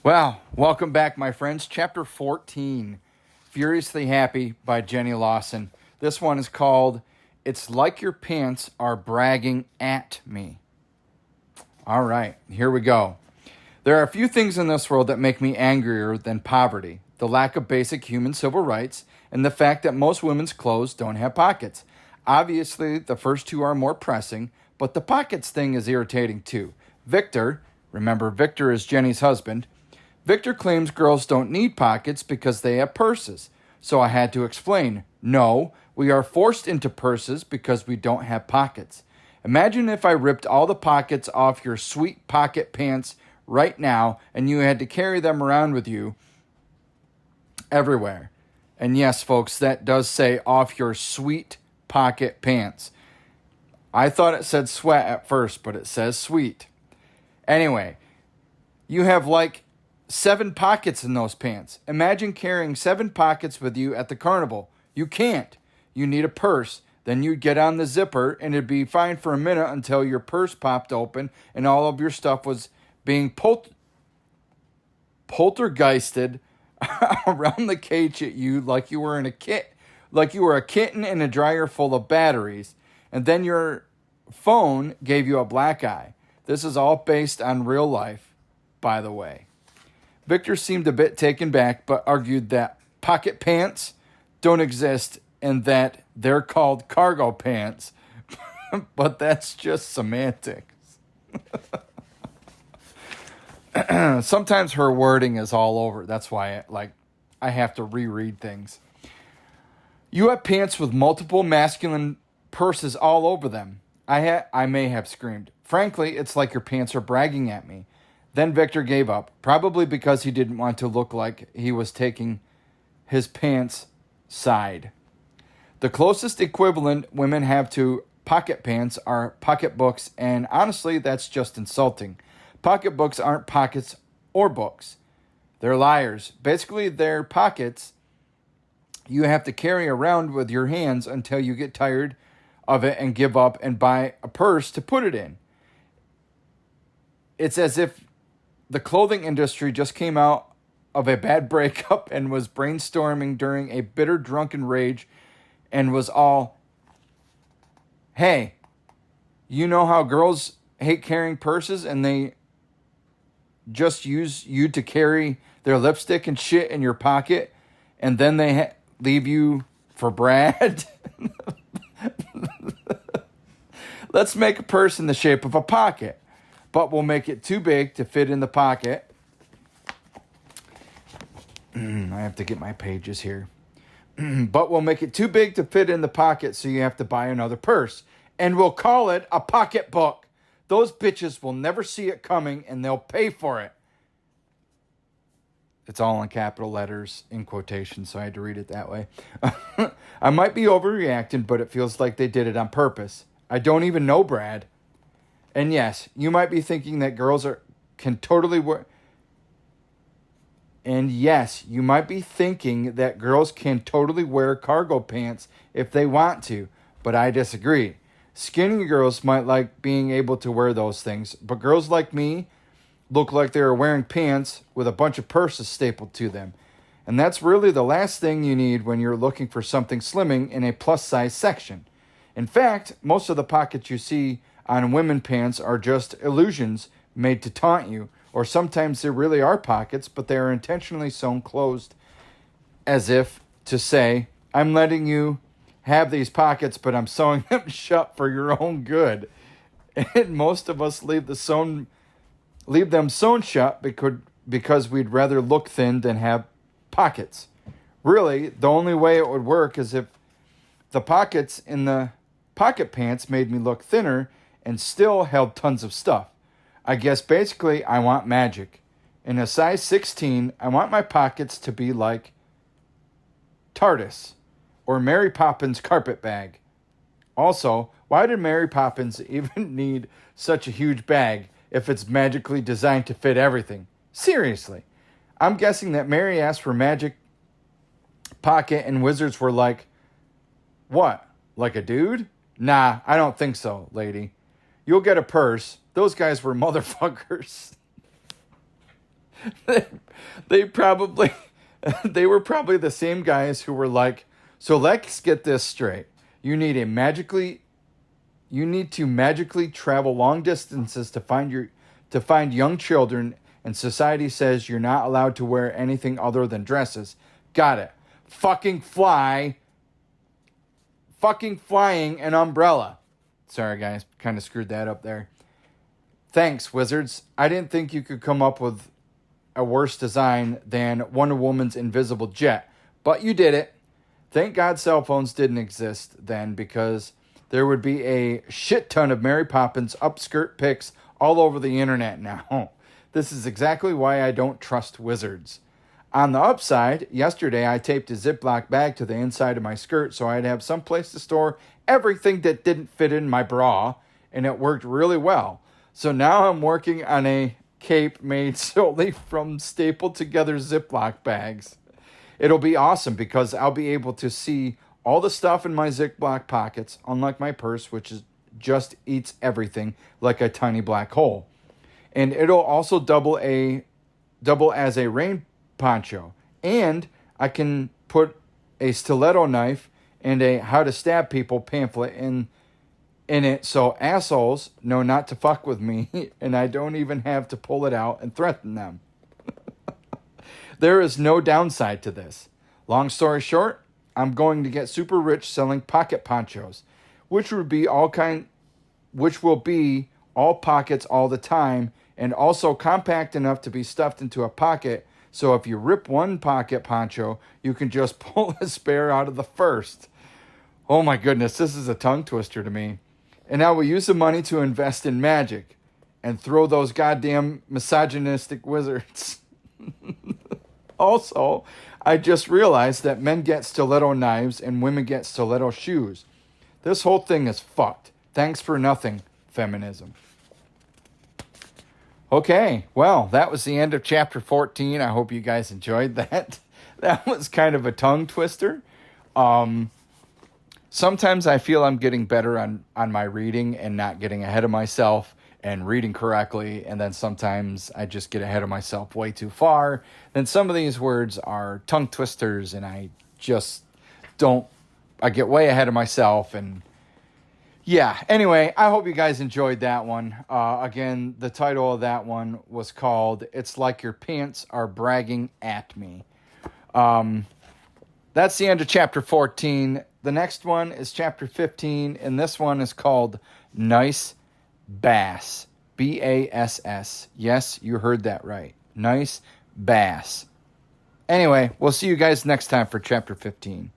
Well, welcome back, my friends. Chapter 14, Furiously Happy by Jenny Lawson. This one is called It's Like Your Pants Are Bragging at Me. All right, here we go. There are a few things in this world that make me angrier than poverty: the lack of basic human civil rights and the fact that most women's clothes don't have pockets. Obviously, the first two are more pressing, but the pockets thing is irritating too. Victor, remember Victor is Jenny's husband, Victor claims girls don't need pockets because they have purses. So I had to explain, no, we are forced into purses because we don't have pockets. Imagine if I ripped all the pockets off your sweet pocket pants right now and you had to carry them around with you everywhere. And yes, folks, that does say off your sweet pocket pants. I thought it said sweat at first, but it says sweet. Anyway, you have like 7 pockets in those pants. Imagine carrying 7 pockets with you at the carnival. You can't. You need a purse. Then you'd get on the zipper and it'd be fine for a minute until your purse popped open and all of your stuff was being poltergeisted around the cage at you like you were a kitten in a dryer full of batteries. And then your phone gave you a black eye. This is all based on real life, by the way. Victor seemed a bit taken back, but argued that pocket pants don't exist and that they're called cargo pants. But that's just semantics. Sometimes her wording is all over. That's why I have to reread things. You have pants with multiple masculine purses all over them. I may have screamed. Frankly, it's like your pants are bragging at me. Then Victor gave up, probably because he didn't want to look like he was taking his pants' side. The closest equivalent women have to pocket pants are pocketbooks, and honestly, that's just insulting. Pocketbooks aren't pockets or books. They're liars. Basically, they're pockets you have to carry around with your hands until you get tired of it and give up and buy a purse to put it in. It's as if the clothing industry just came out of a bad breakup and was brainstorming during a bitter drunken rage and was all, hey, you know how girls hate carrying purses and they just use you to carry their lipstick and shit in your pocket and then they leave you for Brad? Let's make a purse in the shape of a pocket, but we'll make it too big to fit in the pocket. I have to get my pages here. But we'll make it too big to fit in the pocket, so you have to buy another purse. And we'll call it a pocketbook. Those bitches will never see it coming, and they'll pay for it. It's all in capital letters, in quotations, so I had to read it that way. I might be overreacting, but it feels like they did it on purpose. I don't even know Brad. And yes, you might be thinking that girls can totally wear cargo pants if they want to, but I disagree. Skinny girls might like being able to wear those things, but girls like me look like they are wearing pants with a bunch of purses stapled to them. And that's really the last thing you need when you're looking for something slimming in a plus-size section. In fact, most of the pockets you see on women pants are just illusions made to taunt you, or sometimes there really are pockets, but they are intentionally sewn closed as if to say, I'm letting you have these pockets, but I'm sewing them shut for your own good. And most of us leave them sewn shut because we'd rather look thin than have pockets. Really, the only way it would work is if the pockets in the pocket pants made me look thinner and still held tons of stuff. I guess basically I want magic. In a size 16, I want my pockets to be like TARDIS or Mary Poppins' carpet bag. Also, why did Mary Poppins even need such a huge bag if it's magically designed to fit everything? Seriously. I'm guessing that Mary asked for magic pocket and wizards were like, what, like a dude? Nah, I don't think so, lady. You'll get a purse. Those guys were motherfuckers. they probably they were probably the same guys who were like, so let's get this straight. You need to magically travel long distances to find young children, and society says you're not allowed to wear anything other than dresses. Got it. Fucking flying an umbrella. Sorry guys, kind of screwed that up there. Thanks, wizards. I didn't think you could come up with a worse design than Wonder Woman's invisible jet, but you did it. Thank God cell phones didn't exist then, because there would be a shit ton of Mary Poppins upskirt pics all over the internet now. This is exactly why I don't trust wizards. On the upside, yesterday I taped a Ziploc bag to the inside of my skirt so I'd have some place to store everything that didn't fit in my bra, and it worked really well. So now I'm working on a cape made solely from stapled together Ziploc bags. It'll be awesome because I'll be able to see all the stuff in my Ziploc pockets, unlike my purse, which just eats everything like a tiny black hole. And it'll also double as a rain poncho. And I can put a stiletto knife and a how to stab people pamphlet in it, so assholes know not to fuck with me, and I don't even have to pull it out and threaten them. There is no downside to this. Long story short, I'm going to get super rich selling pocket ponchos, which will be all pockets all the time, and also compact enough to be stuffed into a pocket, so if you rip one pocket poncho, you can just pull a spare out of the first. Oh my goodness, this is a tongue twister to me. And I will use the money to invest in magic and throw those goddamn misogynistic wizards. Also, I just realized that men get stiletto knives and women get stiletto shoes. This whole thing is fucked. Thanks for nothing, feminism. Okay, well, that was the end of chapter 14. I hope you guys enjoyed that. That was kind of a tongue twister. Sometimes I feel I'm getting better on my reading and not getting ahead of myself and reading correctly. And then sometimes I just get ahead of myself way too far. Then some of these words are tongue twisters and I get way ahead of myself. And yeah, anyway, I hope you guys enjoyed that one. Again, the title of that one was called It's Like Your Pants Are Bragging at Me. That's the end of chapter 14. The next one is chapter 15, and this one is called Nice Bass. B-A-S-S. Yes, you heard that right. Nice Bass. Anyway, we'll see you guys next time for chapter 15.